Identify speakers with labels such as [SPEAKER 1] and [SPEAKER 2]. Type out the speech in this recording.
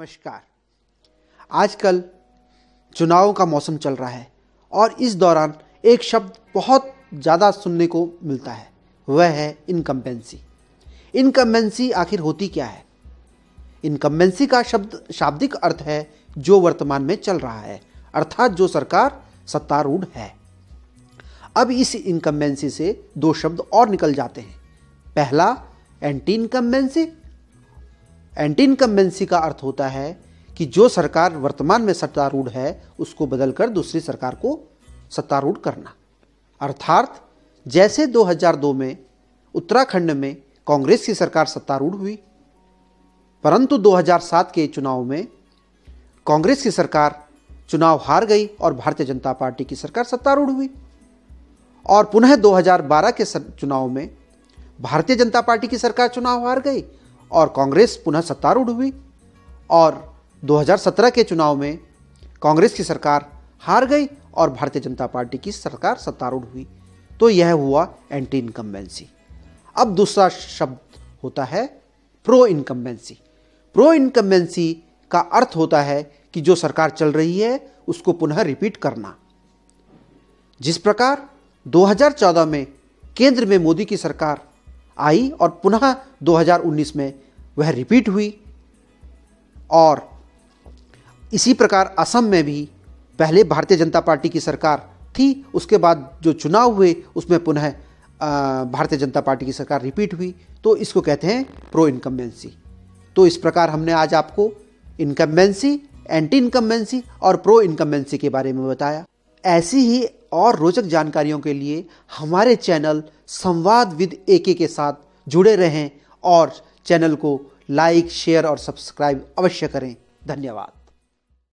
[SPEAKER 1] नमस्कार। आजकल चुनाव का मौसम चल रहा है और इस दौरान एक शब्द बहुत ज़्यादा सुनने को मिलता है, वह है इनकम्बेंसी। इनकम्बेंसी आखिर होती क्या है? इनकम्बेंसी का शाब्दिक अर्थ है जो वर्तमान में चल रहा है, अर्थात जो सरकार सत्तारूढ़ है। अब इस इनकम्बेंसी से दो शब्द और निकल जाते हैं। पहला एंटी इनकम्बेंसी। एंटी इनकम्बेंसी का अर्थ होता है कि जो सरकार वर्तमान में सत्तारूढ़ है उसको बदलकर दूसरी सरकार को सत्तारूढ़ करना। अर्थात जैसे 2002 में उत्तराखंड में कांग्रेस की सरकार सत्तारूढ़ हुई, परंतु 2007 के चुनाव में कांग्रेस की सरकार चुनाव हार गई और भारतीय जनता पार्टी की सरकार सत्तारूढ़ हुई। और पुनः 2012 के चुनाव में भारतीय जनता पार्टी की सरकार चुनाव हार गई और कांग्रेस पुनः सत्तारूढ़ हुई। और 2017 के चुनाव में कांग्रेस की सरकार हार गई और भारतीय जनता पार्टी की सरकार सत्तारूढ़ हुई। तो यह हुआ एंटी इनकम्बेंसी। अब दूसरा शब्द होता है प्रो इनकम्बेंसी। प्रो इनकम्बेंसी का अर्थ होता है कि जो सरकार चल रही है उसको पुनः रिपीट करना। जिस प्रकार 2014 में केंद्र में मोदी की सरकार आई और पुनः 2019 में वह रिपीट हुई, और इसी प्रकार असम में भी पहले भारतीय जनता पार्टी की सरकार थी, उसके बाद जो चुनाव हुए उसमें पुनः भारतीय जनता पार्टी की सरकार रिपीट हुई। तो इसको कहते हैं प्रो इनकम्बेंसी। तो इस प्रकार हमने आज आपको इनकम्बेंसी, एंटी इनकम्बेंसी और प्रो इनकम्बेंसी के बारे में बताया। ऐसी ही और रोचक जानकारियों के लिए हमारे चैनल संवाद विद एके के साथ जुड़े रहें और चैनल को लाइक, शेयर और सब्सक्राइब अवश्य करें। धन्यवाद।